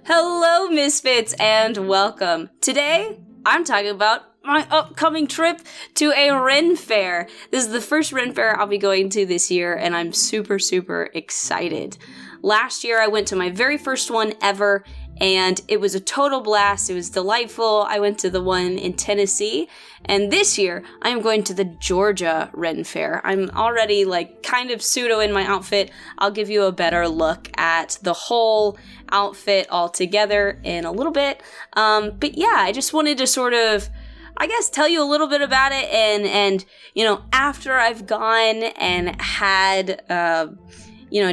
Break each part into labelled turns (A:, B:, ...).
A: Hello, Misfits, and welcome. Today, I'm talking about my upcoming trip to a Ren Fair. This is the first Ren Fair I'll be going to this year, and I'm super, super excited. Last year, I went to my very first one ever, and it was a total blast. It was delightful. I went to the one in Tennessee, and this year, I am going to the Georgia Ren Fair. I'm already, kind of pseudo in my outfit. I'll give you a better look at the whole outfit all together in a little bit. But yeah, I just wanted to sort of, tell you a little bit about it, and after I've gone and had a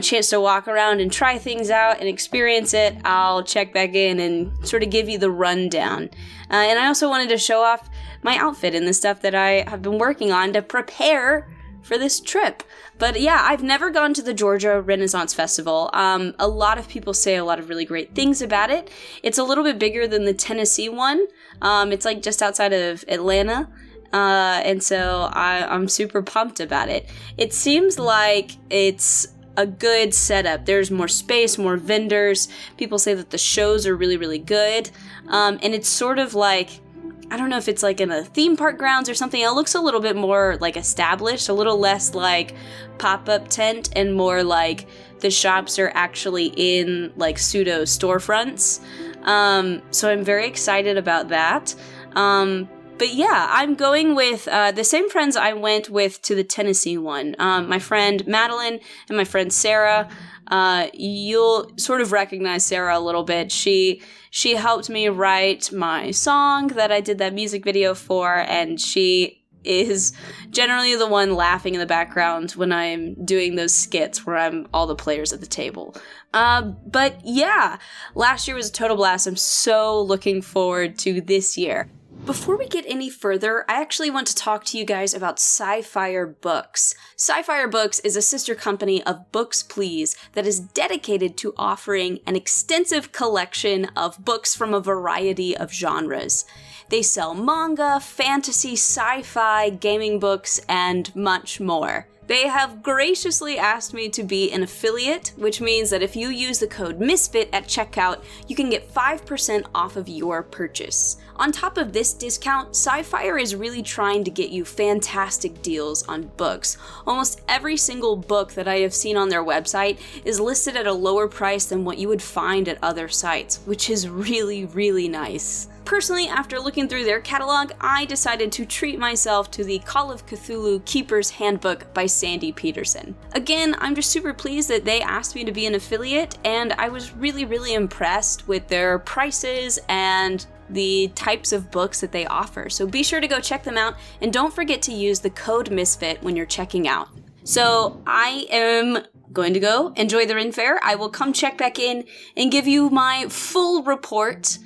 A: chance to walk around and try things out and experience it, I'll check back in and sort of give you the rundown. And I also wanted to show off my outfit and the stuff that I have been working on to prepare for this trip. But yeah, I've never gone to the Georgia Renaissance Festival. A lot of people say a lot of really great things about it. It's a little bit bigger than the Tennessee one. It's just outside of Atlanta. And so I'm super pumped about it. It seems like it's a good setup. There's more space, more vendors. People say that the shows are really, really good. And it's sort of I don't know if it's in a theme park grounds or something. It looks a little bit more established, a little less pop-up tent, and more the shops are actually in pseudo storefronts. So I'm very excited about that. But yeah, I'm going with the same friends I went with to the Tennessee one. My friend Madeline and my friend Sarah. You'll sort of recognize Sarah a little bit. She helped me write my song that I did that music video for, and she is generally the one laughing in the background when I'm doing those skits where I'm all the players at the table. But yeah, last year was a total blast. I'm so looking forward to this year. Before we get any further, I actually want to talk to you guys about Sci-Fire Books. Sci-Fire Books is a sister company of Books Please that is dedicated to offering an extensive collection of books from a variety of genres. They sell manga, fantasy, sci-fi, gaming books, and much more. They have graciously asked me to be an affiliate, which means that if you use the code Misfit at checkout, you can get 5% off of your purchase. On top of this discount, Sci-Fire is really trying to get you fantastic deals on books. Almost every single book that I have seen on their website is listed at a lower price than what you would find at other sites, which is really, really nice. Personally, after looking through their catalog, I decided to treat myself to the Call of Cthulhu Keeper's Handbook by Sandy Peterson. Again, I'm just super pleased that they asked me to be an affiliate, and I was really, really impressed with their prices and the types of books that they offer. So be sure to go check them out, and don't forget to use the code Misfit when you're checking out. So I am going to go enjoy the Ren Fair. I will come check back in and give you my full report.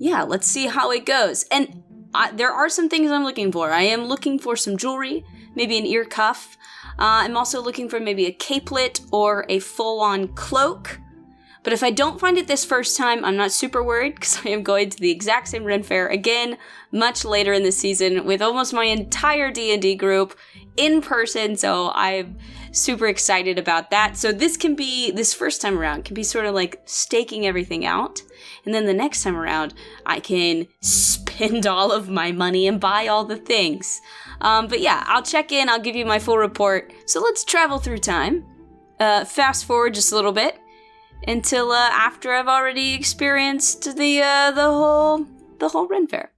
A: Yeah, let's see how it goes. And there are some things I'm looking for. I am looking for some jewelry, maybe an ear cuff. I'm also looking for maybe a capelet or a full-on cloak. But if I don't find it this first time, I'm not super worried, because I am going to the exact same Ren Fair again much later in the season with almost my entire D&D group in person, so I'm super excited about that. So this first time around can be sort of staking everything out, and then the next time around I can spend all of my money and buy all the things. But yeah, I'll check in, I'll give you my full report. So let's travel through time. Fast forward just a little bit until after I've already experienced the whole Ren Fair.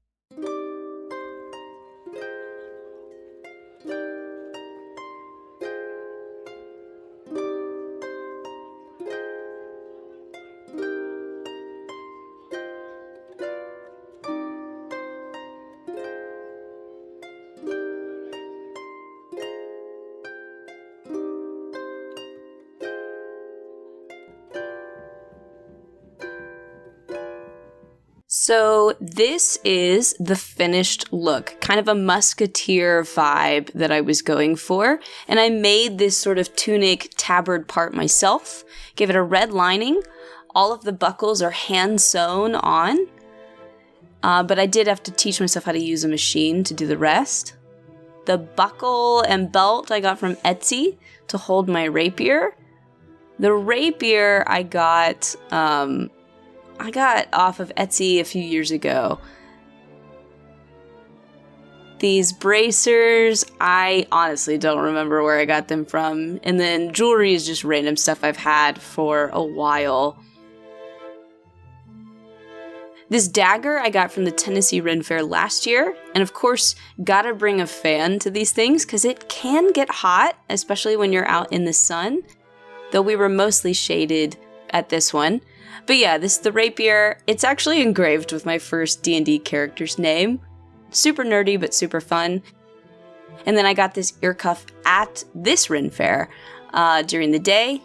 A: So this is the finished look, kind of a musketeer vibe that I was going for. And I made this sort of tunic tabard part myself, gave it a red lining. All of the buckles are hand sewn on. But I did have to teach myself how to use a machine to do the rest. The buckle and belt I got from Etsy to hold my rapier. The rapier I got I got off of Etsy a few years ago. These bracers, I honestly don't remember where I got them from. And then jewelry is just random stuff I've had for a while. This dagger I got from the Tennessee Ren Fair last year. And of course, gotta bring a fan to these things because it can get hot, especially when you're out in the sun. Though we were mostly shaded at this one. But yeah, this is the rapier. It's actually engraved with my first D&D character's name. Super nerdy, but super fun. And then I got this ear cuff at this Ren Fair during the day.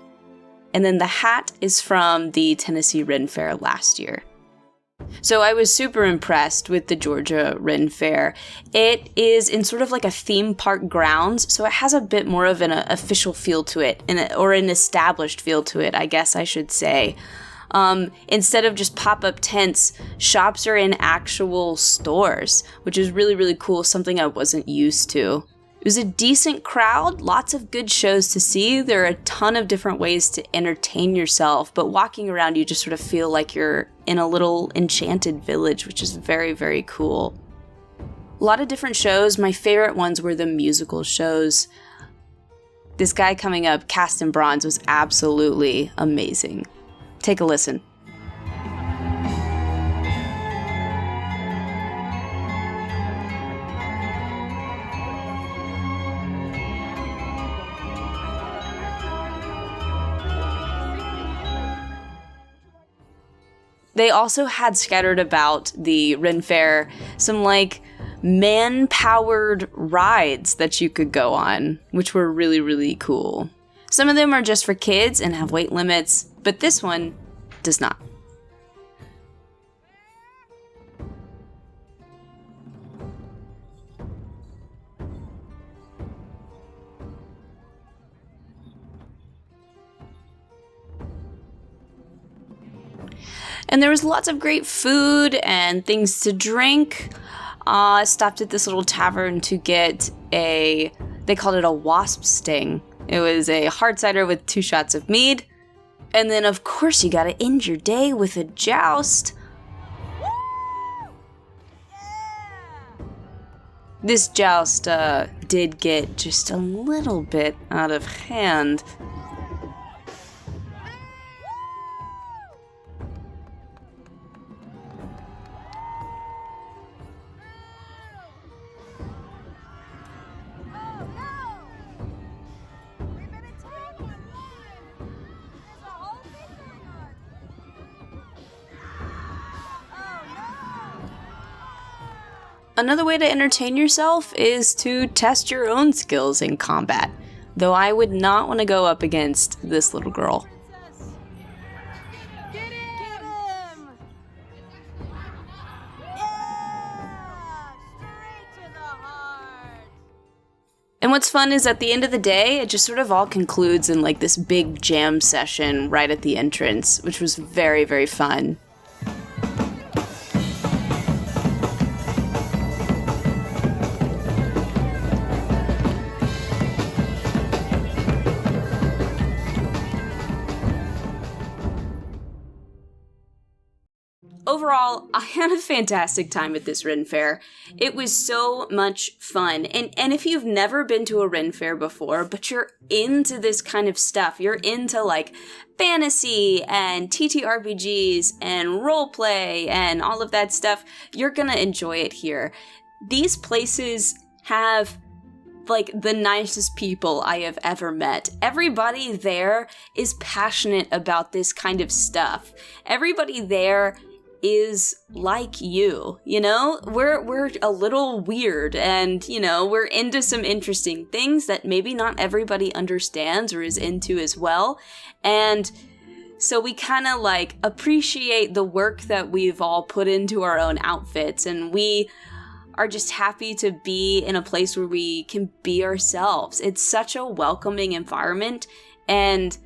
A: And then the hat is from the Tennessee Ren Fair last year. So I was super impressed with the Georgia Ren Fair. It is in sort of like a theme park grounds, so it has a bit more of an official feel to it, or an established feel to it, I guess I should say. Instead of just pop-up tents, shops are in actual stores, which is really, really cool, something I wasn't used to. It was a decent crowd, lots of good shows to see. There are a ton of different ways to entertain yourself, but walking around you just sort of feel like you're in a little enchanted village, which is very, very cool. A lot of different shows. My favorite ones were the musical shows. This guy coming up, Cast in Bronze, was absolutely amazing. Take a listen. They also had scattered about the Ren Fair some like man-powered rides that you could go on, which were really, really cool. Some of them are just for kids and have weight limits, but this one does not. And there was lots of great food and things to drink. I stopped at this little tavern to get they called it a wasp sting. It was a hard cider with 2 shots of mead. And then, of course, you gotta end your day with a joust. This joust did get just a little bit out of hand. Another way to entertain yourself is to test your own skills in combat, though I would not want to go up against this little girl.
B: Get him! Yeah! Straight to the heart!
A: And what's fun is at the end of the day, it just sort of all concludes in like this big jam session right at the entrance, which was very, very fun. Overall, I had a fantastic time at this Ren Fair. It was so much fun. And if you've never been to a Ren Fair before, but you're into this kind of stuff, you're into like fantasy and TTRPGs and roleplay and all of that stuff, you're gonna enjoy it here. These places have like the nicest people I have ever met. Everybody there is passionate about this kind of stuff. Everybody there is like you know? We're a little weird and, you know, we're into some interesting things that maybe not everybody understands or is into as well. And so we kind of like appreciate the work that we've all put into our own outfits, and we are just happy to be in a place where we can be ourselves. It's such a welcoming environment, and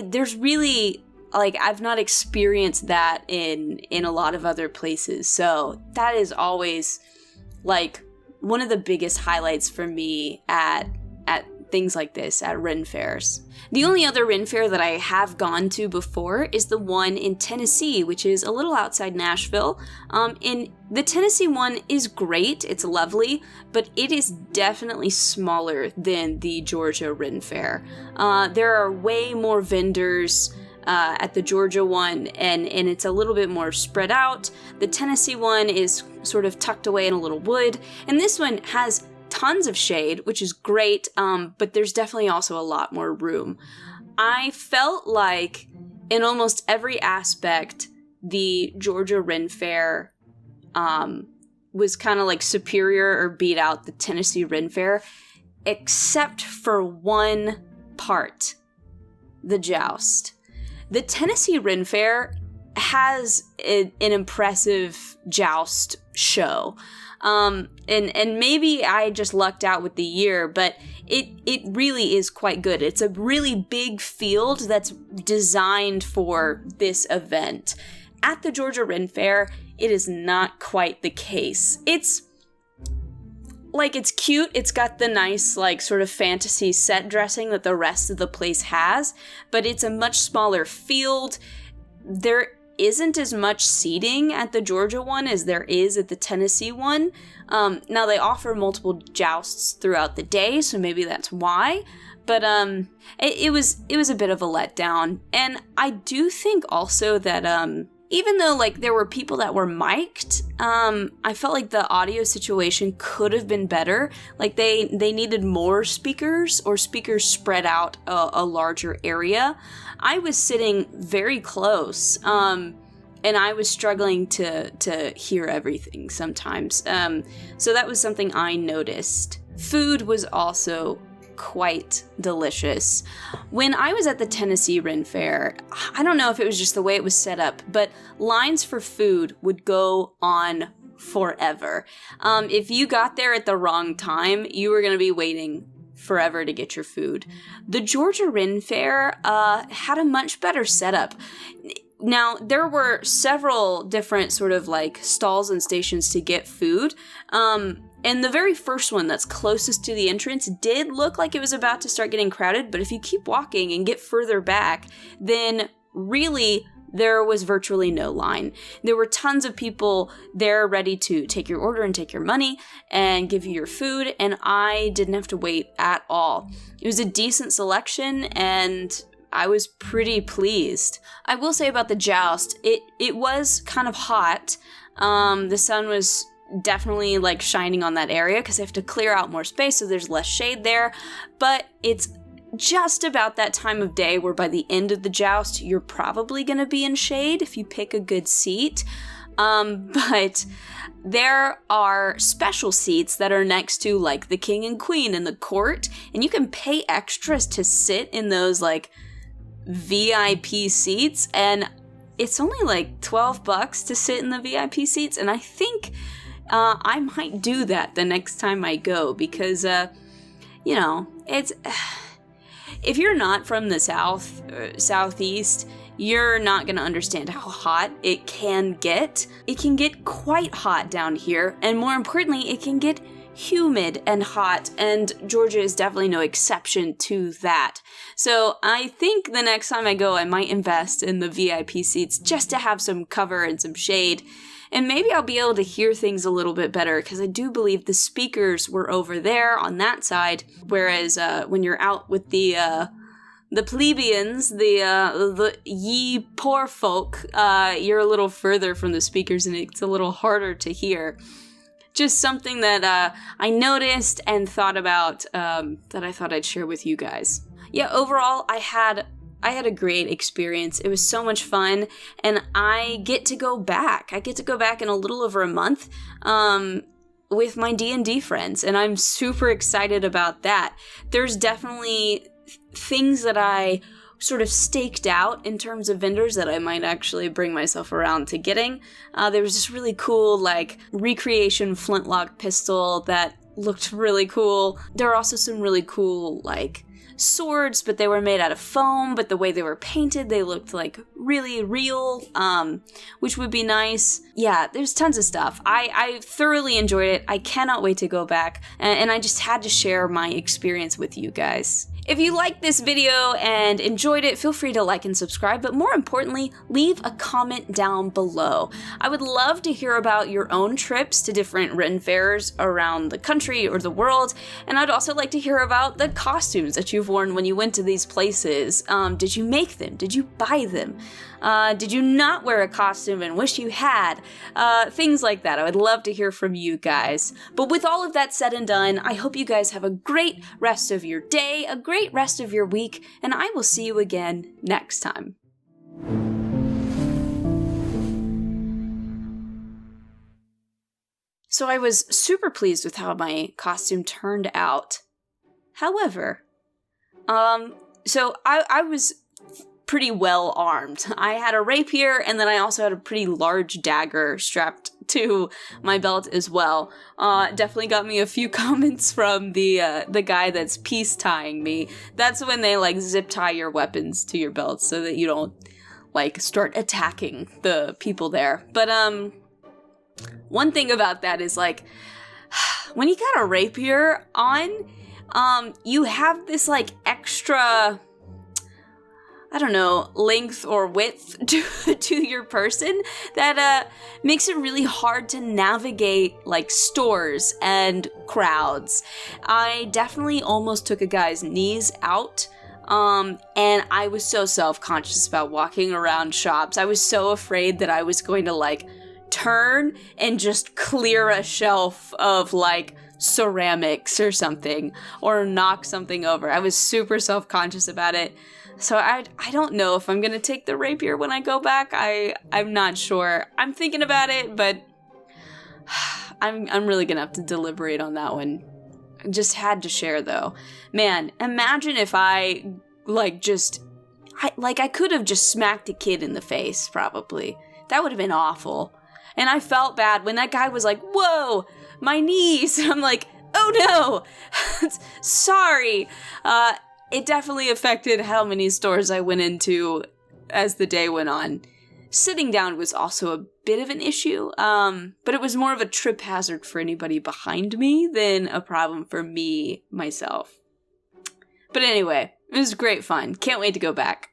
A: there's really, like, I've not experienced that in a lot of other places. So that is always like one of the biggest highlights for me at things like this at Ren fairs. The only other Ren fair that I have gone to before is the one in Tennessee, which is a little outside Nashville. And the Tennessee one is great, it's lovely, but it is definitely smaller than the Georgia Ren fair. There are way more vendors at the Georgia one, and it's a little bit more spread out. The Tennessee one is sort of tucked away in a little wood, and this one has tons of shade, which is great, but there's definitely also a lot more room. I felt like in almost every aspect, the Georgia Ren Fair was kind of like superior or beat out the Tennessee Ren Fair, except for one part, the joust. The Tennessee Ren Fair has an impressive joust show. And maybe I just lucked out with the year, but it really is quite good. It's a really big field that's designed for this event. At the Georgia Ren Fair, it is not quite the case. It's cute. It's got the nice, sort of fantasy set dressing that the rest of the place has, but it's a much smaller field. There isn't as much seating at the Georgia one as there is at the Tennessee one. Now they offer multiple jousts throughout the day, so maybe that's why. But it was a bit of a letdown. And I do think also that even though there were people that were mic'd, I felt like the audio situation could have been better. They needed more speakers, or speakers spread out a larger area. I was sitting very close, and I was struggling to hear everything sometimes. So that was something I noticed. Food was also quite delicious. When I was at the Tennessee Ren Fair, I don't know if it was just the way it was set up, but lines for food would go on forever. If you got there at the wrong time, you were going to be waiting forever to get your food. The Georgia Ren Fair had a much better setup. Now, there were several different sort of stalls and stations to get food. And the very first one that's closest to the entrance did look like it was about to start getting crowded, but if you keep walking and get further back, then really there was virtually no line. There were tons of people there ready to take your order and take your money and give you your food, and I didn't have to wait at all. It was a decent selection, and I was pretty pleased. I will say about the joust, it was kind of hot. The sun was definitely shining on that area because they have to clear out more space, so there's less shade there. But it's just about that time of day where by the end of the joust, you're probably going to be in shade if you pick a good seat. But there are special seats that are next to the king and queen in the court, and you can pay extras to sit in those VIP seats, and it's only $12 to sit in the VIP seats, and I think I might do that the next time I go, because it's if you're not from the southeast, you're not going to understand how hot it can get. It can get quite hot down here, and more importantly, it can get humid and hot, and Georgia is definitely no exception to that. So I think the next time I go, I might invest in the VIP seats just to have some cover and some shade, and maybe I'll be able to hear things a little bit better, because I do believe the speakers were over there on that side, whereas when you're out with the plebeians, the ye poor folk, you're a little further from the speakers, and it's a little harder to hear. Just something that I noticed and thought about that I thought I'd share with you guys. Yeah, overall, I had a great experience. It was so much fun, and I get to go back. I get to go back in a little over a month with my D&D friends, and I'm super excited about that. There's definitely things that I sort of staked out in terms of vendors that I might actually bring myself around to getting. There was this really cool, recreation flintlock pistol that looked really cool. There are also some really cool, swords, but they were made out of foam, but the way they were painted, they looked like really real, which would be nice. Yeah, there's tons of stuff. I thoroughly enjoyed it. I cannot wait to go back, and I just had to share my experience with you guys. If you liked this video and enjoyed it, feel free to like and subscribe, but more importantly, leave a comment down below. I would love to hear about your own trips to different Ren fairs around the country or the world, and I'd also like to hear about the costumes that you've worn when you went to these places. Did you make them? Did you buy them? Did you not wear a costume and wish you had? Things like that. I would love to hear from you guys. But with all of that said and done, I hope you guys have a great rest of your day, a great rest of your week, and I will see you again next time. So I was super pleased with how my costume turned out. However, so I was pretty well armed. I had a rapier, and then I also had a pretty large dagger strapped to my belt as well. Definitely got me a few comments from the guy that's peace tying me. That's when they like zip tie your weapons to your belt so that you don't like start attacking the people there. But one thing about that is like when you got a rapier on, you have this like extra, I don't know, length or width to your person that makes it really hard to navigate like stores and crowds. I definitely almost took a guy's knees out, and I was so self-conscious about walking around shops. I was so afraid that I was going to like turn and just clear a shelf of like ceramics or something, or knock something over. I was super self-conscious about it. So I don't know if I'm gonna take the rapier when I go back. I'm not sure. I'm thinking about it, but I'm really gonna have to deliberate on that one. I just had to share though. Man, imagine if I I could have just smacked a kid in the face, probably. That would have been awful. And I felt bad when that guy was like, "Whoa, my knees." I'm like, "Oh no, sorry." It definitely affected how many stores I went into as the day went on. Sitting down was also a bit of an issue, but it was more of a trip hazard for anybody behind me than a problem for me, myself. But anyway, it was great fun. Can't wait to go back.